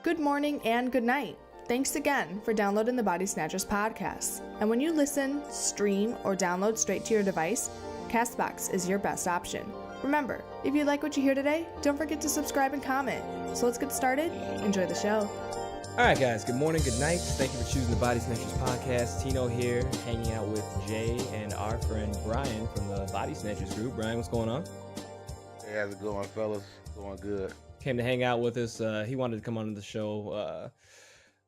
good morning, and good night. Thanks again for downloading the Body Snatchers podcast. And when you listen, stream, or download straight to your device, Castbox is your best option. Remember, if you like what you hear today, don't forget to subscribe and comment. So let's get started. Enjoy the show. All right, guys. Good morning, good night. Thank you for choosing the Body Snatchers podcast. Tino here, hanging out with Jay and our friend Brian from the Body Snatchers group. Brian, what's going on? Hey, how's it going, fellas? Going good. Came to hang out with us. He wanted to come on the show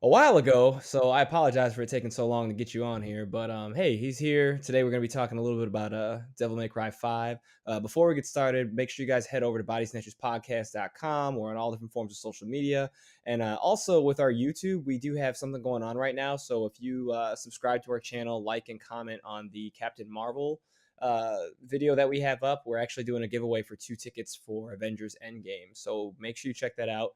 a while ago, so I apologize for it taking so long to get you on here. But hey, he's here. Today we're going to be talking a little bit about Devil May Cry 5. Before we get started, make sure you guys head over to bodysnatcherspodcast.com or on all different forms of social media. And also with our YouTube, we do have something going on right now. So if you subscribe to our channel, like and comment on the Captain Marvel video that we have up, we're actually doing a giveaway for 2 tickets for Avengers Endgame. So make sure you check that out.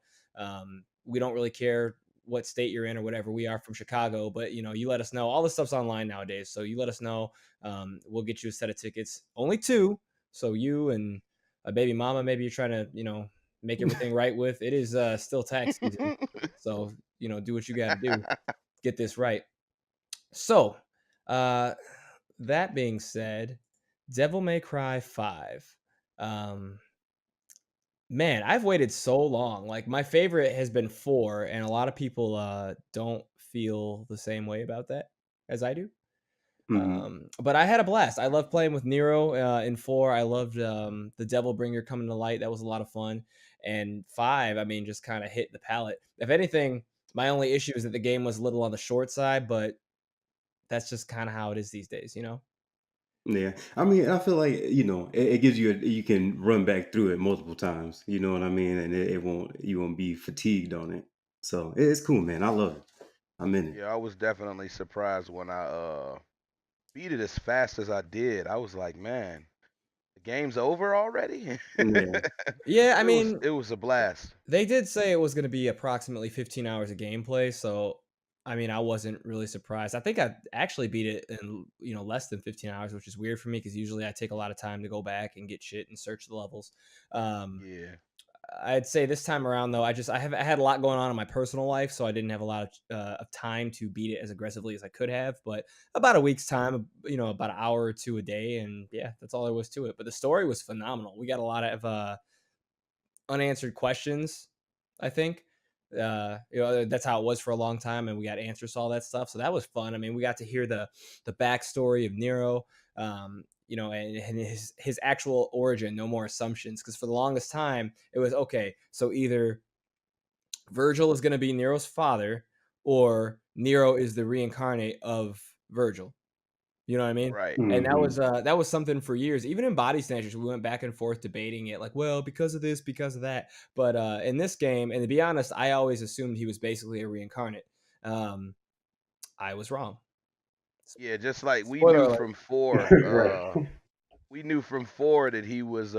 We don't really care what state you're in or whatever. We are from Chicago, but you let us know. All this stuff's online nowadays, so you let us know. We'll get you a set of tickets, only 2. So you and a baby mama, maybe you're trying to make everything right with. It is still tax season, so do what you got to do, get this right. So that being said, Devil May Cry 5. Man, I've waited so long. Like, my favorite has been 4, and a lot of people don't feel the same way about that as I do. But I had a blast. I loved playing with Nero in 4. I loved the Devil Bringer coming to light. That was a lot of fun. And 5, I mean, just kind of hit the palate. If anything, my only issue is that the game was a little on the short side, but that's just kind of how it is these days, Yeah, I mean, I feel like it gives you you can run back through it multiple times. You know what I mean, and you won't be fatigued on it. So it's cool, man. I love it. I'm in it. Yeah, I was definitely surprised when I beat it as fast as I did. I was like, man, the game's over already? Yeah, Yeah, I mean, it was a blast. they did say it was going to be approximately 15 hours of gameplay, so I mean, I wasn't really surprised. I think I actually beat it in less than 15 hours, which is weird for me because usually I take a lot of time to go back and get shit and search the levels. Yeah. I'd say this time around though, I had a lot going on in my personal life, so I didn't have a lot of time to beat it as aggressively as I could have. But about a week's time, about an hour or 2 a day, and yeah, that's all there was to it. But the story was phenomenal. We got a lot of unanswered questions, I think. That's how it was for a long time, and we got answers to all that stuff, so that was fun. I mean, we got to hear the backstory of Nero, and his actual origin. No more assumptions, because for the longest time it was okay, so either Virgil is going to be Nero's father or Nero is the reincarnate of Virgil. You know what I mean? Right. And that was something for years. Even in Body Snatchers, we went back and forth debating it, like, well, because of this, because of that. But in this game, and to be honest, I always assumed he was basically a reincarnate. I was wrong. Yeah, just like we Spoiler knew alert. from 4. right. We knew from 4 that he was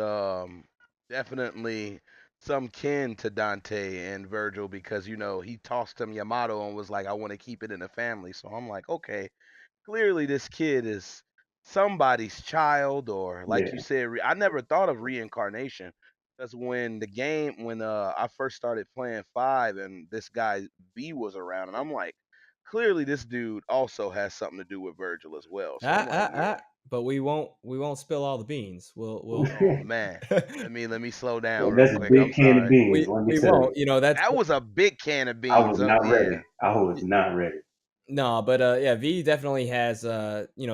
definitely some kin to Dante and Virgil because he tossed him Yamato and was like, I want to keep it in the family. So I'm like, okay, clearly this kid is somebody's child, or like you Yeah, said, I never thought of reincarnation because when I first started playing 5 and this guy V was around, and I'm like, clearly this dude also has something to do with Virgil as well. So I'm like, yeah. But we won't spill all the beans. We'll Oh man, let me slow down real that's a quick. I'm big can of sorry. beans. Let me we tell won't. you, That's That was a big can of I beans. was Oh not yeah. ready. I was not ready. No, but yeah, V definitely has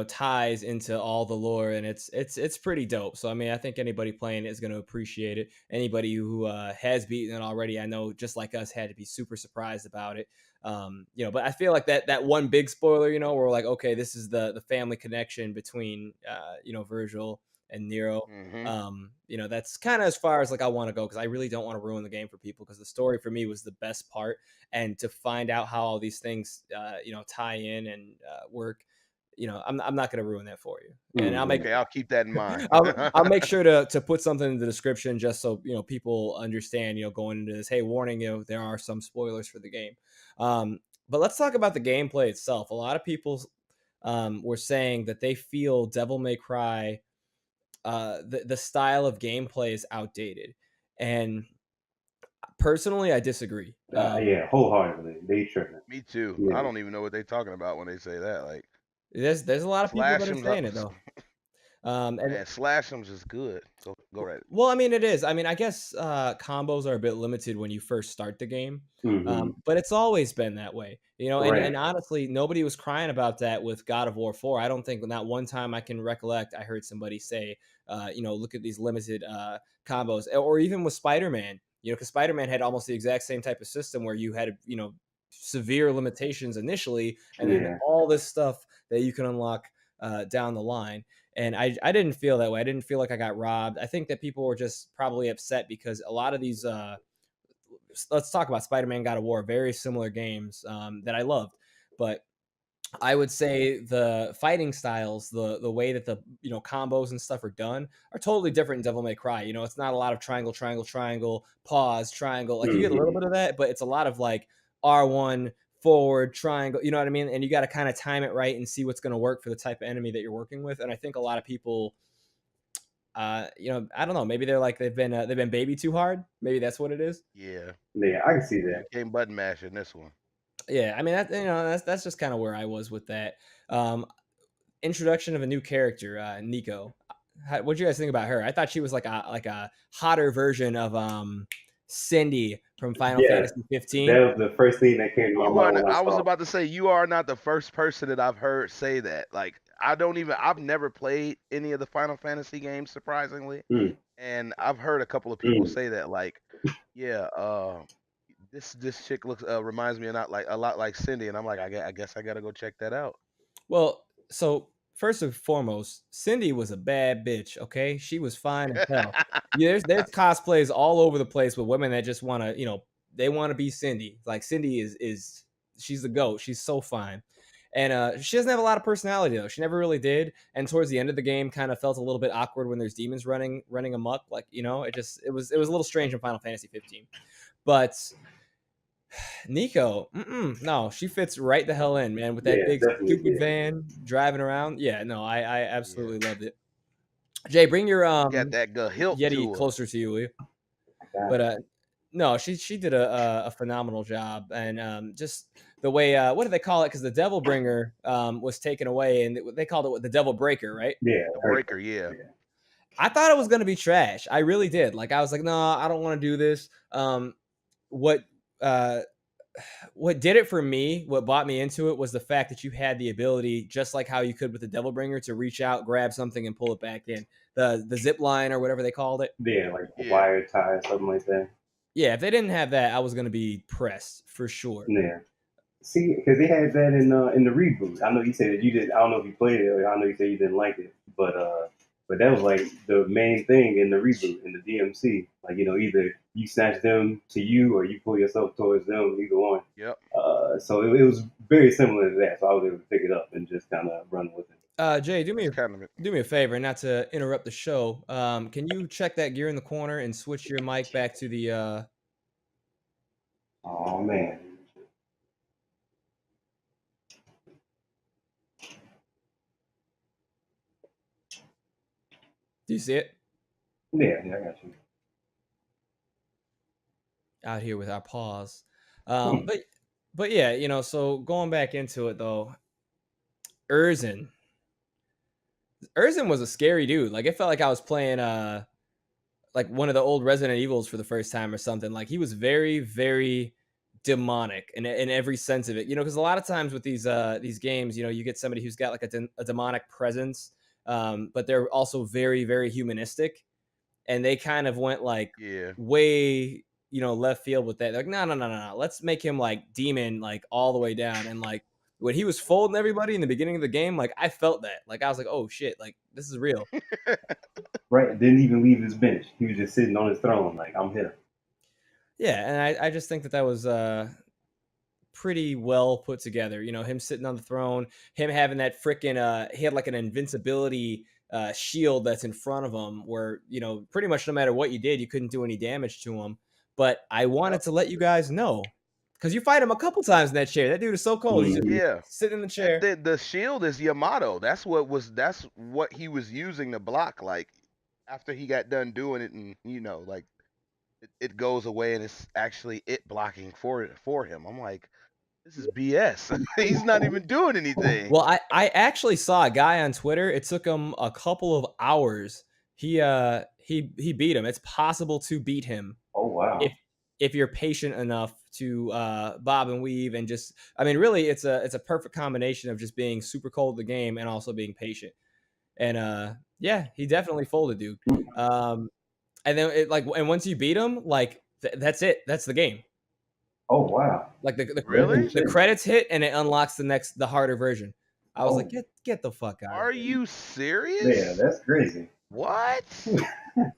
ties into all the lore, and it's pretty dope. So I mean, I think anybody playing it is going to appreciate it. Anybody who has beaten it already, I know, just like us, had to be super surprised about it. But I feel like that one big spoiler, where we're like, okay, this is the family connection between Virgil and Nero. Hmm. That's kind of as far as like I want to go, because I really don't want to ruin the game for people, because the story for me was the best part, and to find out how all these things tie in and work, I'm not going to ruin that for you, and Okay, I'll keep that in mind. I'll make sure to put something in the description just so people understand, going into this, hey, warning, there are some spoilers for the game. But let's talk about the gameplay itself. A lot of people were saying that they feel Devil May Cry, the style of gameplay is outdated, and Personally, I disagree. Yeah, wholeheartedly. They tripping. Me too. Yeah. I don't even know what they're talking about when they say that. Like There's a lot of people slash that are 'em's up. saying it though. And Man, slash 'em's is good. Go right. well, I mean, it is. I mean, I guess combos are a bit limited when you first start the game, Mm-hmm. but it's always been that way, you know. And, Right. and honestly, nobody was crying about that with God of War 4. I don't think not one time I can recollect I heard somebody say, look at these limited combos, or even with Spider-Man, because Spider-Man had almost the exact same type of system where you had, severe limitations initially, and then Yeah. all this stuff that you can unlock down the line. And I didn't feel that way. I didn't feel like I got robbed. I think that people were just probably upset because a lot of these, let's talk about Spider-Man God of War, very similar games that I loved. But I would say the fighting styles, the way that the combos and stuff are done are totally different in Devil May Cry. It's not a lot of triangle, triangle, triangle, pause, triangle. Like you get a little Mm-hmm. bit of that, but it's a lot of like R1 forward triangle. You know what I mean? And you got to kind of time it right and see what's going to work for the type of enemy that you're working with. And I think a lot of people, I don't know, maybe they're like they've been baby too hard. Maybe that's what it is. Yeah. Yeah, I can see that. Came button mash in this one. Yeah, I mean that's just kind of where I was with that. Introduction of a new character, Nico. What do you guys think about her? I thought she was like a hotter version of Cindy from Final Yeah, Fantasy 15. that was the first thing that came to my You are. mind when I I was saw it. about to say you are not the first person that I've heard say that. Like I've never played any of the Final Fantasy games, surprisingly, Mm, and I've heard a couple of people mm. say that. Like, yeah, this chick looks reminds me a lot like Cindy, and I'm like, I guess I gotta go check that out. Well, so first and foremost, Cindy was a bad bitch. Okay, she was fine as hell. Yeah, there's cosplays all over the place with women that just want to, they want to be Cindy. Like Cindy is she's the goat. She's so fine. And she doesn't have a lot of personality though. She never really did. And towards the end of the game, kind of felt a little bit awkward when there's demons running amok. Like it was a little strange in Final Fantasy 15. But Nico, no, she fits right the hell in, man, with that Yeah, big definitely stupid did. van driving around. Yeah, no, I Yeah, absolutely loved it. Jay, bring your got that good hilt Yeti to her. closer to you, will you? God. But no, she did a phenomenal job, and just the way what do they call it? Because the Devil Bringer was taken away, and they called it the Devil Breaker, right? Yeah, The her. breaker, yeah. I thought it was gonna be trash. I really did. Like I was like, no, I don't want to do this. What uh what did it for me, what brought me into it, was the fact that you had the ability, just like how you could with the Devil Bringer, to reach out, grab something, and pull it back in. The zip line or whatever they called it. Yeah, like a Yeah. wire tie or something like that. Yeah, if they didn't have that, I was gonna be pressed for sure. Yeah. See, because they had that in the reboot. I know you said that you did. I don't know if you played it, or I know you said you didn't like it, but that was like the main thing in the reboot in the DMC. Like either you snatch them to you or you pull yourself towards them. Either one. Yep. So it was very similar to that. So I was able to pick it up and just kind of run with it. Jay, do me It's a favor, not to interrupt the show. Can you check that gear in the corner and switch your mic back to the? Oh man. Do you see it? Yeah, I got you. Out here with our paws. But yeah, so going back into it though, Urzen was a scary dude. Like it felt like I was playing like one of the old Resident Evils for the first time or something. Like he was very, very demonic in every sense of it. Because a lot of times with these games, you get somebody who's got like a demonic presence, but they're also very, very humanistic, and they kind of went like way left field with that. Like no, let's make him like demon like all the way down. And like when he was folding everybody in the beginning of the game, like I felt that. Like I was like, oh shit, like this is real. Right, didn't even leave his bench. He was just sitting on his throne, like I'm here. Yeah, and I just think that was pretty well put together. Him sitting on the throne, him having that freaking he had like an invincibility shield that's in front of him, where pretty much no matter what you did, you couldn't do any damage to him. But I wanted to let you guys know, because you fight him a couple times in that chair. That dude is so cold. He's just sitting in the chair. The shield is Yamato. That's what he was using to block. Like after he got done doing it, and like it goes away and it's actually it blocking for him. I'm like, this is BS. He's not even doing anything. Well, I actually saw a guy on Twitter. It took him a couple of hours. He beat him. It's possible to beat him Oh wow. if you're patient enough to bob and weave and just, I mean, really it's a perfect combination of just being super cold to the game and also being patient. And yeah, he definitely folded, dude. Um and then and once you beat him, like that's it. That's the game. Oh wow. Like Really? the credits hit and it unlocks the harder version. I was Oh. like, get the fuck out Are of here. you serious? Yeah, that's crazy. What?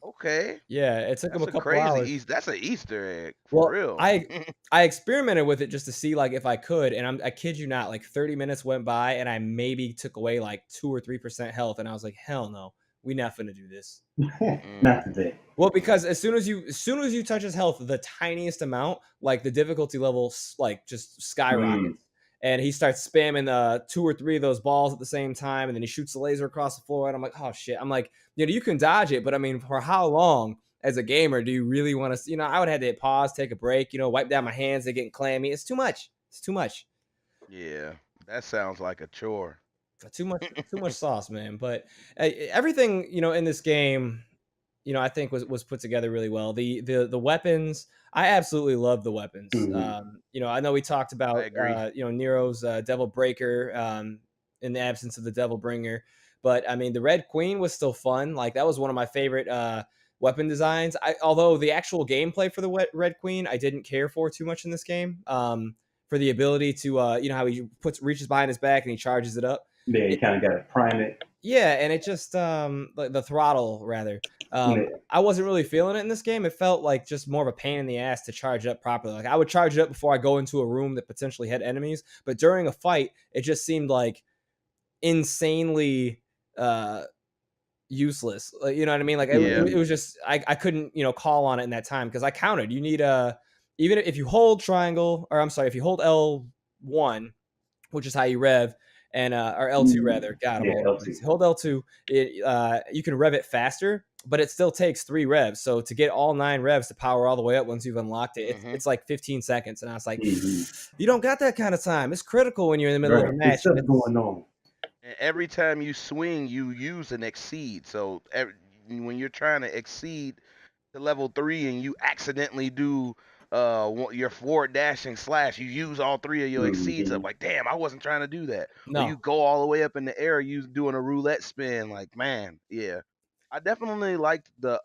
Okay. Yeah, it took him That's a a couple crazy hours. Easter. That's an Easter egg for Well, real. I experimented with it just to see like if I could, and I kid you not, like 30 minutes went by and I maybe took away like 2 or 3% health, and I was like, hell no, we not finna do this. Not today. Well, because as soon as you touch his health the tiniest amount, like the difficulty level like just skyrockets. And he starts spamming 2 or 3 of those balls at the same time, and then he shoots the laser across the floor, and I'm like, oh shit. I'm like, you can dodge it, but I mean, for how long as a gamer do you really want to? I would have to hit pause, take a break, wipe down my hands, they're getting clammy. It's too much. It's too much. Yeah, that sounds like a chore. Too much sauce, man. But everything in this game, I think was put together really well. The weapons, I absolutely love the weapons. I know we talked about I agree. Nero's Devil Breaker in the absence of the Devil Bringer, but I mean the Red Queen was still fun. Like that was one of my favorite weapon designs. Although the actual gameplay for the Red Queen I didn't care for too much in this game. For the ability to how he reaches behind his back and he charges it up. Yeah, you kind of got to prime it. Yeah, and it just the throttle rather. I wasn't really feeling it in this game. It felt like just more of a pain in the ass to charge it up properly. Like I would charge it up before I go into a room that potentially had enemies, but during a fight, it just seemed like insanely useless. Like, you know what I mean? Like it was just I couldn't call on it in that time because I counted. You need even if you hold triangle, or I'm sorry, if you hold L1, which is how you rev, and or L2 rather. God, L2. Hold L2. You can rev it faster, but it still takes 3 revs. So to get all 9 revs to power all the way up once you've unlocked it, it's like 15 seconds. And I was like, you don't got that kind of time. It's critical when you're in the middle of a match. There's stuff going on. And every time you swing, you use an exceed. So when you're trying to exceed to level 3 and you accidentally do your forward dashing slash, you use all 3 of your exceeds up. Like, damn, I wasn't trying to do that. No. Or you go all the way up in the air, you doing a roulette spin. Like, man, yeah. I definitely liked the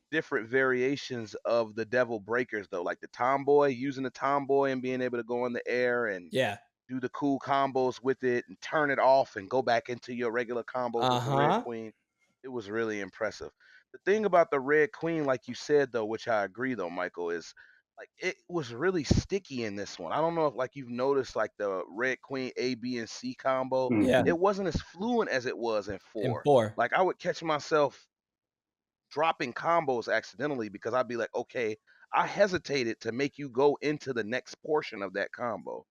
different variations of the Devil Breakers though, like the Tomboy, using the Tomboy and being able to go in the air and do the cool combos with it and turn it off and go back into your regular combos with the Red Queen. It was really impressive. The thing about the Red Queen, like you said though, which I agree though, Michael, is like it was really sticky in this one. I don't know if like you've noticed like the Red Queen A, B, and C combo. It wasn't as fluent as it was in 4. Like I would catch myself dropping combos accidentally because I'd be like, okay, I hesitated to make you go into the next portion of that combo.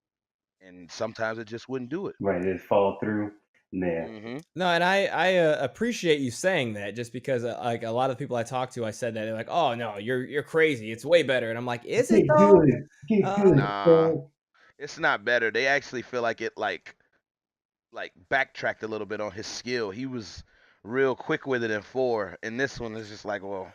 And sometimes it just wouldn't do it. Right, it fall through. Yeah. No, and I appreciate you saying that, just because like a lot of people I talked to, I said that they're like, "Oh no, you're crazy. It's way better." And I'm like, "Is it though?" Nah, it's not better. They actually feel like it like backtracked a little bit on his skill. He was real quick with it in 4, and this one is just like, well,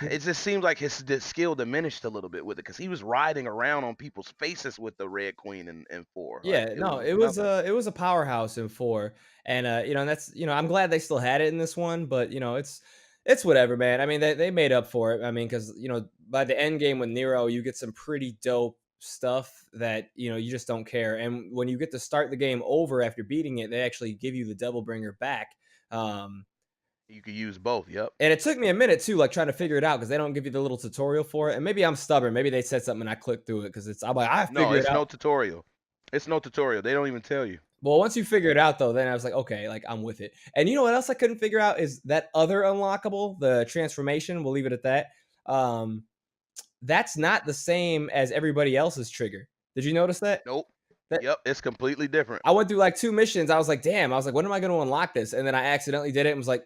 it just seems like his skill diminished a little bit with it because he was riding around on people's faces with the Red Queen in 4. Yeah, like, it was a powerhouse in 4, and and that's I'm glad they still had it in this one, but it's whatever, man. I mean, they made up for it. I mean, because by the end game with Nero, you get some pretty dope stuff that you just don't care, and when you get to start the game over after beating it, they actually give you the Devil Bringer back. You could use both, yep. And it took me a minute too, like trying to figure it out because they don't give you the little tutorial for it. And maybe I'm stubborn. Maybe they said something and I clicked through it because I'm like, I figured it out. No, it's no tutorial. It's no tutorial. They don't even tell you. Well, once you figure it out though, then I was like, okay, like I'm with it. And you know what else I couldn't figure out is that other unlockable, the transformation. We'll leave it at that. That's not the same as everybody else's trigger. Did you notice that? Nope. Yep, it's completely different. I went through like 2 missions. I was like, damn. I was like, when am I going to unlock this? And then I accidentally did it and was like,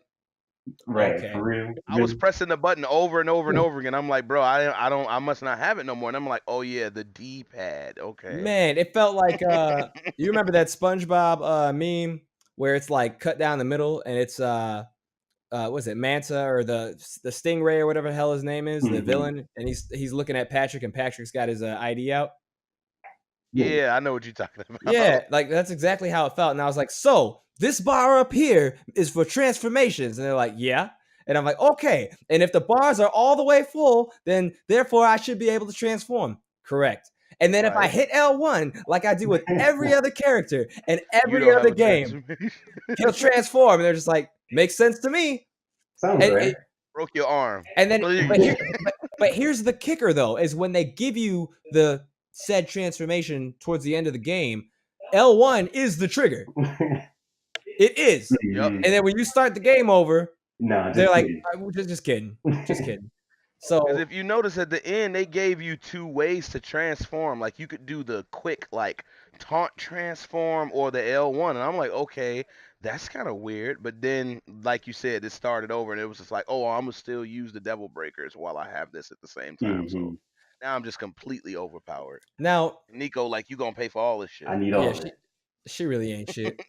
Right, Okay. for real, I was really. pressing the button over and over and over again. I'm like, bro, I must not have it no more. And I'm like, oh yeah, the D-pad. Okay. Man, it felt like you remember that SpongeBob meme where it's like cut down the middle and it's was it Manta or the Stingray or whatever the hell his name is, the Hmm. villain, and he's looking at Patrick and Patrick's got his ID out. Yeah. Yeah, I know what you're talking Yeah, about. like that's exactly how it felt. And I was like, so this bar up here is for transformations. And they're like, yeah. And I'm like, okay. And if the bars are all the way full, then therefore I should be able to transform. Correct. And then if I Right. hit L1, like I do with every other character and You every don't have other a game, transformation. he'll transform. And they're just like, makes sense to me. Sounds And, right. Broke your arm. and then, but, Please. but here's the kicker though, is when they give you the said transformation towards the end of the game, L1 is the trigger. It is. Yep. Mhm. And then when you start the game over, Nah, they're just like, kidding. "We're just kidding. Just kidding." Because So if you notice at the end, they gave you 2 ways to transform. Like you could do the quick like taunt transform or the L1, and I'm like, okay, that's kind of weird. But then, like you said, it started over, and it was just like, oh, I'm gonna still use the Devil Breakers while I have this at the same time. So Hmm. now I'm just completely overpowered. now, Nico, like you gonna pay for all this I shit. need yeah, all of it. she really ain't shit.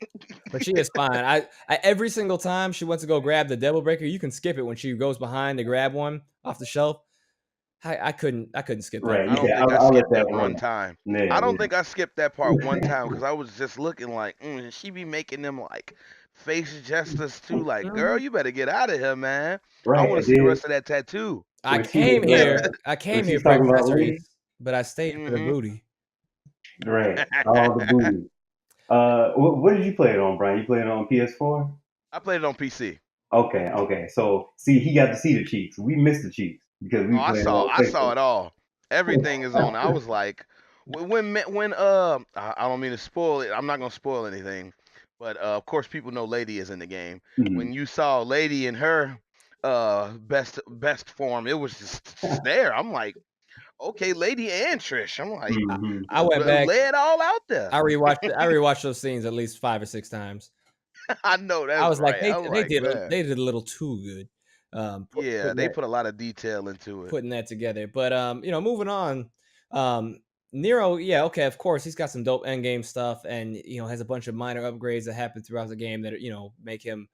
But she is fine. I every single time she wants to go grab the Devil Breaker, you can skip it when she goes behind to grab one off the shelf. I couldn't skip that Right, I you part. don't said think I I'll let skipped that it one run. time. Yeah, I don't think I skipped that part one yeah. time because I was just looking like, she be making them like face gestures too. Like, girl, Mhm. you better get out of here, man. I Right, want to and see the then rest of that tattoo. I when she was I when came here she's for talking about Lady, accessories, but I stayed for the Hmm. booty. right, all the booty. What did you play it on, Brian? You played it on PS4? I played it on PC. Okay, okay. So see, he got to see the cheeks. We missed the cheeks because Oh, we played it on I saw it all. Everything is on. I PlayStation. was like, when I don't mean to spoil it. I'm not gonna spoil anything, but of course people know Lady is in the game. Mhm, When you saw Lady in her best form, it was just there. I'm like, okay, Lady and Trish. I'm like, mhm. I went back. lay it all out there. I rewatched those scenes at least 5 or 6 times. I know I that's was like, right. I'm like, man, they did a little too good. yeah, Putting they put a lot of detail into it. that together. But moving on, Nero, yeah, okay, of course, he's got some dope end game stuff, and has a bunch of minor upgrades that happen throughout the game that make him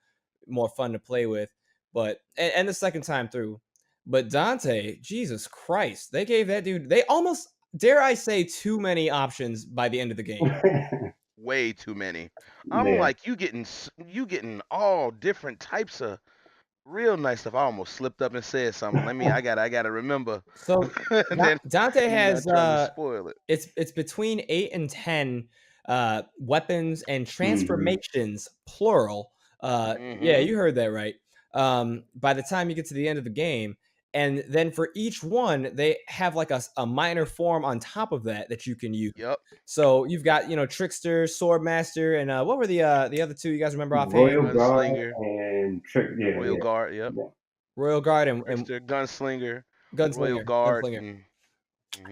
more fun to play with. But and the second time through, but Dante, Jesus Christ, they gave that dude they almost dare I say too many options by the end of the game. Way too many. I'm Yeah. like, you getting all different types of real nice stuff. I almost slipped up and said something. I gotta remember. So Then Dante you not has trying to spoil it. it's between 8 and 10 weapons and Hmm. transformations plural. Yeah, Mm-hmm. you heard that right. By the time you get to the end of the game, and then for each one they have like a minor form on top of that you can use. Yep. So you've got trickster, swordmaster, and what were the other two you guys remember offhand? Royal Guard Gunslinger, and Trick. Yeah, Royal yeah, Guard. Yep. yeah. Royal guard and Trickster, Gunslinger, Royal gunslinger, Guard, gunslinger.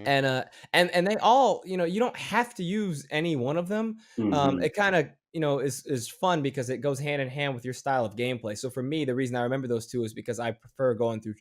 and mhm. And and they all you don't have to use any one of them. Hmm. It kind of is fun because it goes hand in hand with your style of gameplay. So for me, the reason I remember those two is because I prefer going through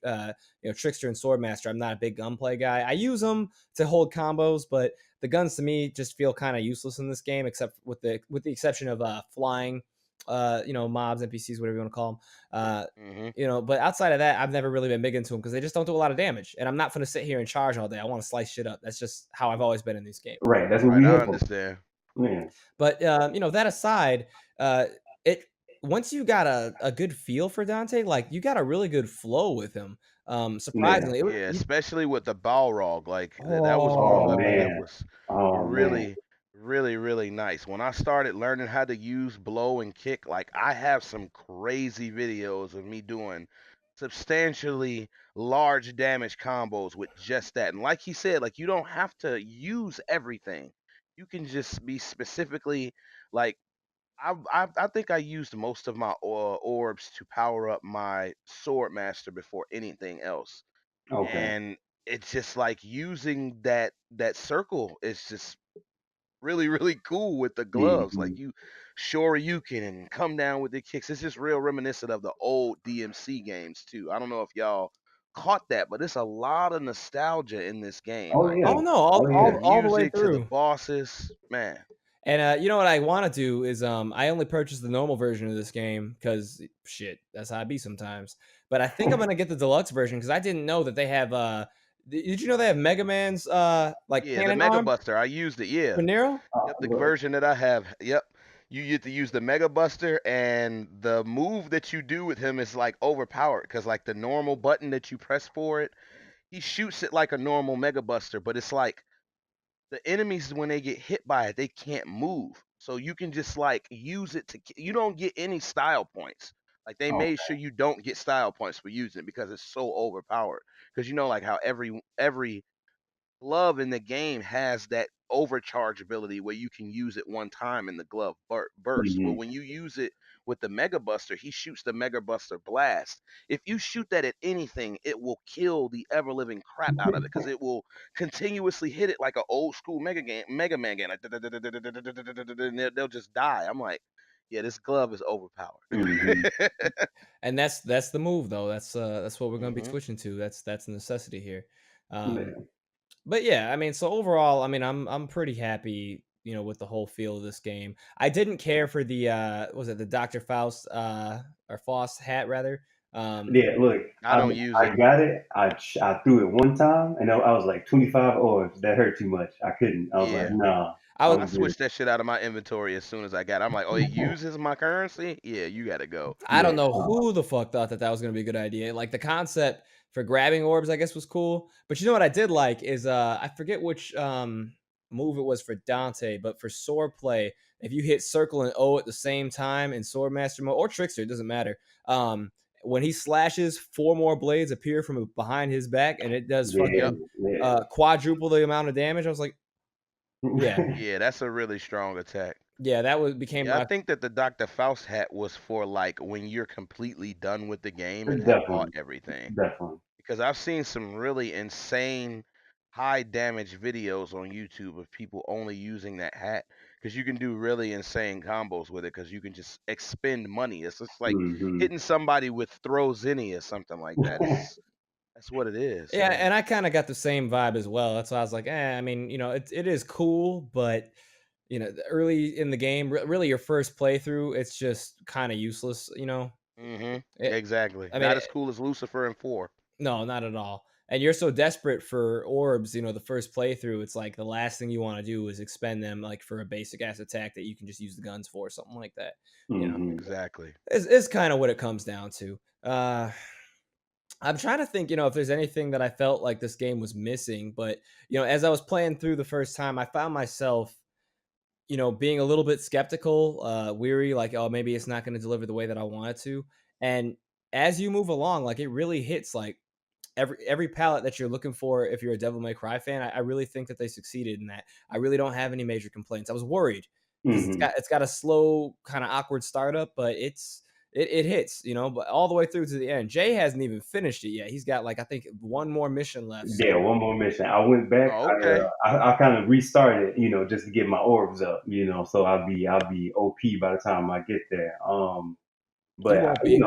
trickster and swordmaster. I'm not a big gunplay guy. I use them to hold combos, but the guns to me just feel kind of useless in this game, except with the exception of flying mobs, NPCs, whatever you want to call them. Mhm. But outside of that, I've never really been big into them because they just don't do a lot of damage. And I'm not going to sit here and charge all day. I want to slice shit up. That's just how I've always been in these games. Right, that's what Right. we I here for. understand. Yeah. But that aside, it once you got a good feel for Dante, like you got a really good flow with him. Yeah. Surprisingly, Yeah, especially with the Balrog. Like that was one Oh weapon that oh, man. was Oh man. really, really nice. When I started learning how to use blow and kick, like I have some crazy videos of me doing substantially large damage combos with just that. And like he said, like you don't have to use everything. You can just be specifically like I think I used most of my orbs to power up my sword master before anything else, Okay. and it's just like using that circle is just really cool with the gloves. Like Hmm. you Shoryuken and come down with the kicks. It's just real reminiscent of the old DMC games too. I don't know if y'all caught that, but it's a lot of nostalgia in this game. Oh Like yeah. Oh no, Oh from the yeah. all the way music to the through. bosses, man. And you know what I want to do is I only purchased the normal version of this game because shit, that's how I be sometimes. But I think I'm gonna get the deluxe version because I didn't know that they have. Did you know they have Mega Man's like Yeah, the cannon Mega arm Buster. I used it. Yeah. for Nero? Yep, the Look. version that I have. Yep. You get to use the Mega Buster, and the move that you do with him is like overpowered because like the normal button that you press for it, he shoots it like a normal Mega Buster, but it's like the enemies when they get hit by it, they can't move. So you can just like use it to you don't get any style points. Like they Oh, made sure you don't get style points for using it because it's so overpowered. Because you know like how every glove in the game has that overcharge ability where you can use it one time and the glove bursts. Well, hmm. when you use it with the Mega Buster, he shoots the Mega Buster blast. If you shoot that at anything, it will kill the ever living crap out of it because it will continuously hit it like an old school Mega Man game. Like, and they'll just die. I'm like, yeah, this glove is Hmm. overpowered. And that's the move though. That's what we're gonna be hmm switching to. That's a necessity here. Um, Yeah. but yeah, I mean, so overall, I mean, I'm pretty happy, with the whole feel of this game. I didn't care for the was it the Dr. Faust or Faust hat rather. Um, Yeah, look, I I don't use I it. got it. I threw it one time, and I was like 25 orbs. That hurt too much. I couldn't. I was like, Yeah. nah, I was I I'm good. switched that shit out of my inventory as soon as I got it. I'm like, oh, it uses my currency? Yeah, you gotta go. I don't Yeah. know who the fuck thought that was gonna be a good idea. Like the concept for grabbing orbs, I guess, was cool. But you know what I did like is I forget which move it was for Dante, but for sword play, if you hit circle and O at the same time in sword master mode or trickster, it doesn't matter. When he slashes, 4 more blades appear from behind his back, and it does Yeah. Yep. fucking Yeah. quadruple the amount of damage. I was like, yeah, Yeah, that's a really strong attack. yeah, that was became Yeah, I my think that the Dr. Faust hat was for like when you're completely done with the game and have bought Definitely. everything. Definitely. Because I've seen some really insane high damage videos on YouTube of people only using that hat because you can do really insane combos with it because you can just expend money. It's just like Hmm. hitting somebody with throw zenny or something like that. It's that's what it is. Yeah, So and I kind of got the same vibe as well. That's why I was like, I mean, it is cool, but early in the game, really your first playthrough, it's just kind of useless. It, exactly. I mean, Not as cool as Lucifer and 4. no, not at all. And you're so desperate for orbs, the first playthrough, it's like the last thing you want to do is expend them like for a basic ass attack that you can just use the guns for, something like that. You know, Hmm. Exactly. it's kind of what it comes down to. I'm trying to think, if there's anything that I felt like this game was missing, but as I was playing through the first time, I found myself, being a little bit skeptical, weary, like, oh, maybe it's not going to deliver the way that I want it to. And as you move along, like it really hits like every palette that you're looking for. If you're a Devil May Cry fan, I really think that they succeeded in that. I really don't have any major complaints. I was worried because it's Hmm. got a slow, kind of awkward startup, but it hits, but all the way through to the end. Jay hasn't even finished it yet. He's got like I think one more mission left. Yeah, So one more mission. I went back. Oh, okay. I kind of restarted, just to get my orbs up, so I'll be OP by the time I get there. you But won't be.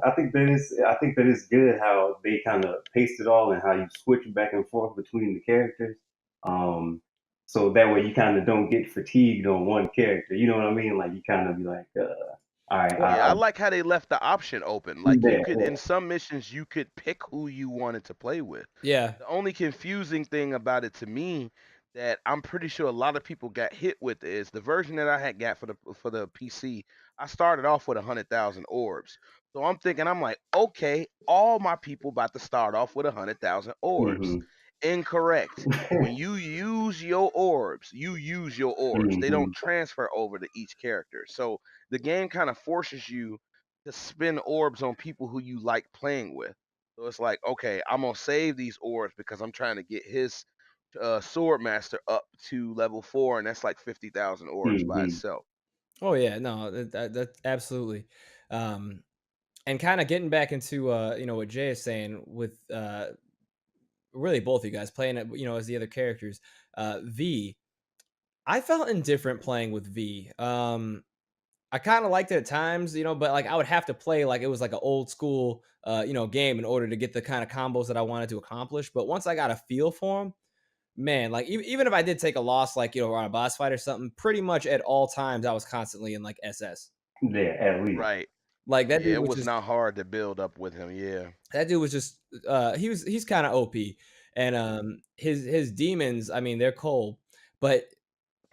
I think that it's good how they kind of paste it all and how you switch back and forth between the characters. Um, so that way you kind of don't get fatigued on one character. You know what I mean? Like you kind of be like, all right, Well, Yeah, I like how they left the option open. Like you yeah, could yeah. in some missions you could pick who you wanted to play with. yeah. The only confusing thing about it to me that I'm pretty sure a lot of people got hit with is the version that I had got for the PC. I started off with 100,000 orbs. So I'm thinking I'm like, okay, all my people about to start off with 100,000 orbs. Hmm. Incorrect. When you use your orbs, you use your orbs. They Hmm. don't transfer over to each character. So the game kind of forces you to spend orbs on people who you like playing with. So it's like, okay, I'm gonna save these orbs because I'm trying to get his sword master up to level 4, and that's like 50,000 orbs by Hmm. itself. Oh yeah. No, that absolutely. Um, and kind of getting back into what Jay is saying with really both of you guys playing it, as the other characters. V, I felt indifferent playing with V. I kind of liked it at times, but like I would have to play like it was like an old school, game in order to get the kind of combos that I wanted to accomplish. But once I got a feel for them, man, like even if I did take a loss, like on a boss fight or something, pretty much at all times I was constantly in like SS. Yeah, at least. Right. Like that Yeah, dude it was was just not hard to build up with him. Yeah. that dude was just he's kind of OP, and his demons, I mean, they're cold, but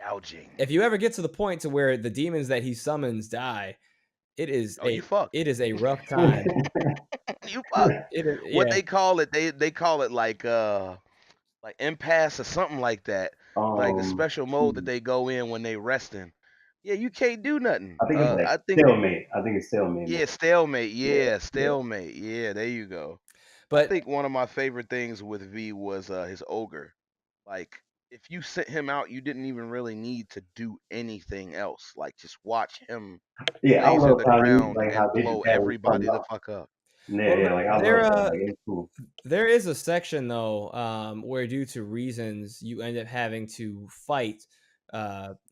Gouging. if you ever get to the point to where the demons that he summons die, it is Oh, you fucked. a rough time. You fucked. It is, What yeah. they call it? They call it like impasse or something like that. Like the special mode that they go in when they resting. Yeah, you can't do nothing. I think it's like I think stalemate. I think it's stalemate. yeah, stalemate. Yeah, Yeah, stalemate. Yeah, there you go. I But think one of my favorite things with V was his ogre. Like if you sent him out, you didn't even really need to do anything else. Like just watch him yeah. I laser love the how you ground like how and they just blow had it spun everybody the out. fuck up. Yeah, well, yeah. Like I there love that. Like it's cool. there is a section though, where due to reasons you end up having to fight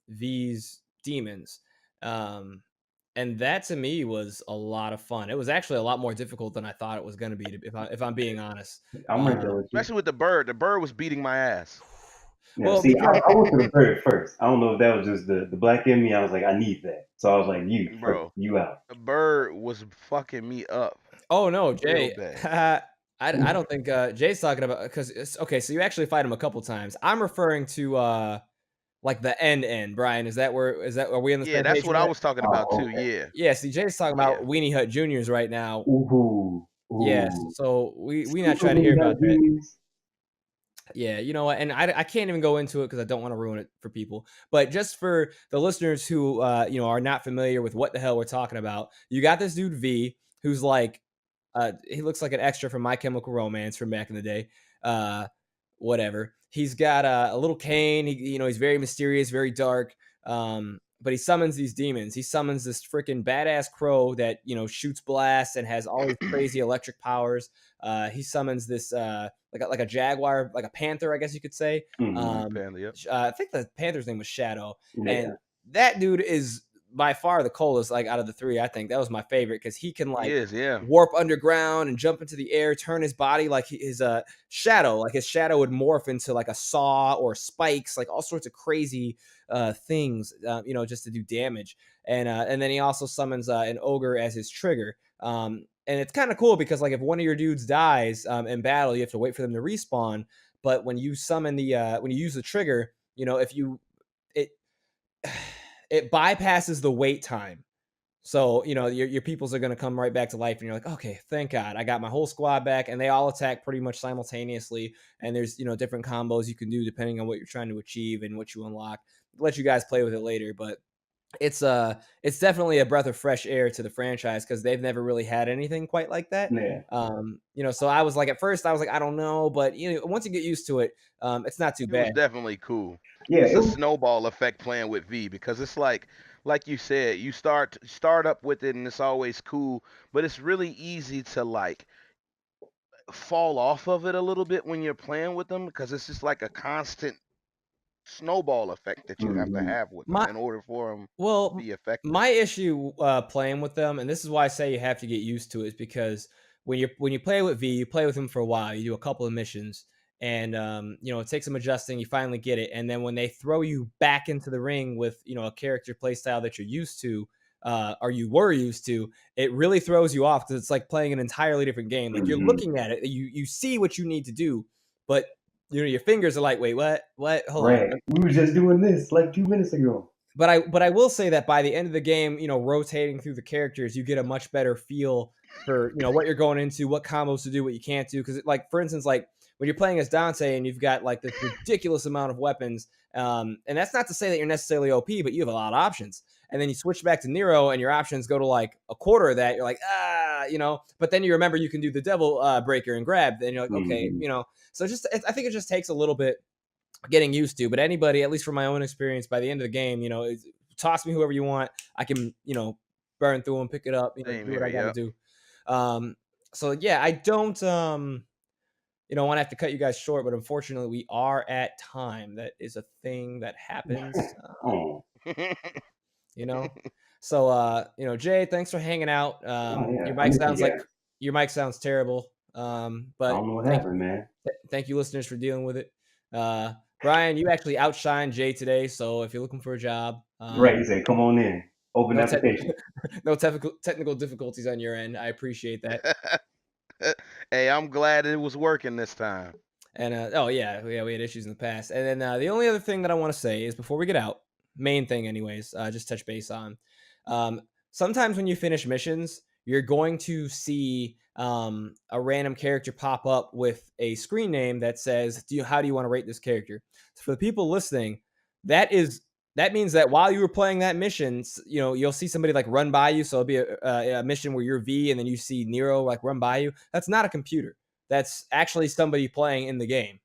V's demons, and that to me was a lot of fun. It was actually a lot more difficult than I thought it was going to be, if I'm being honest. I'm right there with you. Especially with the bird. The bird was beating my ass. Yeah, Well, see, I, because I went to the bird first. I don't know if that was just the black in me. I was like, I need that. So I was like, you first, Bro, you out. the bird was fucking me up oh no, real Jay, bad. I don't think Jay's talking about, because okay, so you actually fight him a couple times. I'm referring to like the end. Brian, are we on the Yeah, same that's page what with I that? was talking about Oh, too. okay. Yeah, Yeah, see, Jay's talking yeah. about Weenie Hut Juniors right now. Ooh, Yes, ooh. so we not Speaking trying of to hear Winnie about Hut that. Juniors, Yeah, you know what? And I can't even go into it because I don't want to ruin it for people. But just for the listeners who are not familiar with what the hell we're talking about, you got this dude V who's like, he looks like an extra from My Chemical Romance from back in the day. Uh, Whatever. He's got a little cane. He's very mysterious, very dark. But he summons these demons. He summons this freaking badass crow that shoots blasts and has all these crazy electric powers. He summons this like a jaguar, like a panther, I guess you could say. Panda, yep. I think the panther's name was Shadow, and yeah, that dude is by far the coolest. Like out of the three, I think that was my favorite because he can He like is, yeah. warp underground and jump into the air, turn his body like his shadow, like his shadow would morph into like a saw or spikes, like all sorts of crazy things, just to do damage. And then he also summons an ogre as his trigger. And it's kind of cool because like if one of your dudes dies in battle, you have to wait for them to respawn. But when you summon when you use the trigger, if you it it bypasses the wait time. So, your peoples are going to come right back to life and you're like, okay, thank God. I got my whole squad back and they all attack pretty much simultaneously. And there's, different combos you can do depending on what you're trying to achieve and what you unlock. I'll let you guys play with it later, but it's definitely a breath of fresh air to the franchise because they've never really had anything quite like that. yeah. So I was like, at first I was like, I don't know, but once you get used to it, it's not too It was bad. definitely cool. Yeah, It's it a was, snowball effect playing with V because it's like you said, you start up with it and it's always cool, but it's really easy to like fall off of it a little bit when you're playing with them because it's just like a constant snowball effect that you have to mhm. have with them My in order for them to Well, be effective. my issue playing with them, and this is why I say you have to get used to it, is because when you play with V, you play with him for a while. You do a couple of missions, and it takes some adjusting. You finally get it, and then when they throw you back into the ring with a character play style that you're used to, or you were used to, it really throws you off because it's like playing an entirely different game. Like you're Mhm. looking at it, you see what you need to do, but your fingers are like, wait, what? Hold on. Right. We were just doing this like 2 minutes ago. But I will say that by the end of the game, rotating through the characters, you get a much better feel for what you're going into, what combos to do, what you can't do. Because like for instance, like when you're playing as Dante and you've got like this ridiculous amount of weapons, and that's not to say that you're necessarily OP, but you have a lot of options. And then you switch back to Nero, and your options go to like a quarter of that. You're like, But then you remember you can do the devil breaker and grab. Then you're like, okay, Mhm. So I think it just takes a little bit getting used to. But anybody, at least from my own experience, by the end of the game, toss me whoever you want. I can, burn through them, pick it up, Same do what here, I got to yep. do. So yeah, I don't, want to have to cut you guys short, but unfortunately, we are at time. That is a thing that happens, Oh, you know. So, Jay, thanks for hanging out. Yeah, Your I mic missed you sounds like guys. your mic sounds terrible. I But don't know what thank happened, man. thank you, listeners, for dealing with it. Brian, you actually outshined Jay today. So if you're looking for a job, Right, he said, come on in. Open no application. no technical difficulties on your end. I appreciate that. Hey, I'm glad it was working this time. And we had issues in the past. And then the only other thing that I want to say is before we get out, main thing, anyways, just touch base on. Sometimes when you finish missions, you're going to see a random character pop up with a screen name that says, how do you want to rate this character? So for the people listening, that means that while you were playing that mission, you'll see somebody like run by you. So it'll be a mission where you're V and then you see Nero like run by you. That's not a computer. That's actually somebody playing in the game.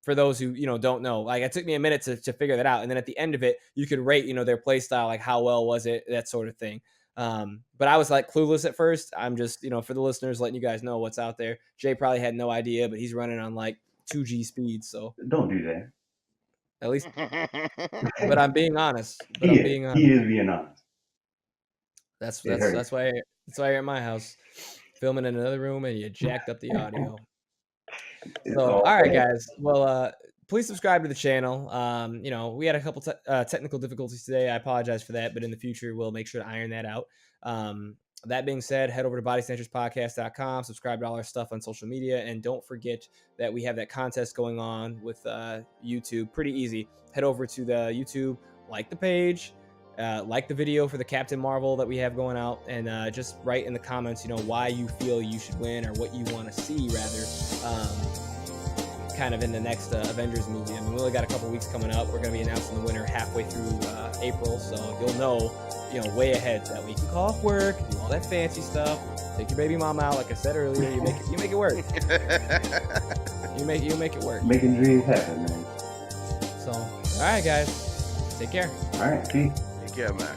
For those who don't know, like it took me a minute to figure that out, and then at the end of it, you could rate their play style, like how well was it, that sort of thing. But I was like clueless at first. I'm just for the listeners letting you guys know what's out there. Jay probably had no idea, but he's running on like 2G speed, so Don't do that. at least. But I'm being honest. He is being honest. That's why you're at my house filming in another room and you jacked up the audio. So, all right, guys. Well, please subscribe to the channel. We had a couple technical difficulties today. I apologize for that, but in the future, we'll make sure to iron that out. That being said, head over to bodysnatcherspodcast.com, subscribe to all our stuff on social media, and don't forget that we have that contest going on with YouTube. Pretty easy. Head over to the YouTube, like the page, like the video for the Captain Marvel that we have going out, and just write in the comments, why you feel you should win or what you want to see, rather, kind of in the next Avengers movie. I mean, we only got a couple weeks coming up. We're going to be announcing the winner halfway through April, so you'll know, way ahead, so that way you can call off work, do all that fancy stuff, take your baby mom out. Like I said earlier, you make it work. you make it work. Making dreams happen, man. So, all right, guys, take care. All right, peace. Take care, man.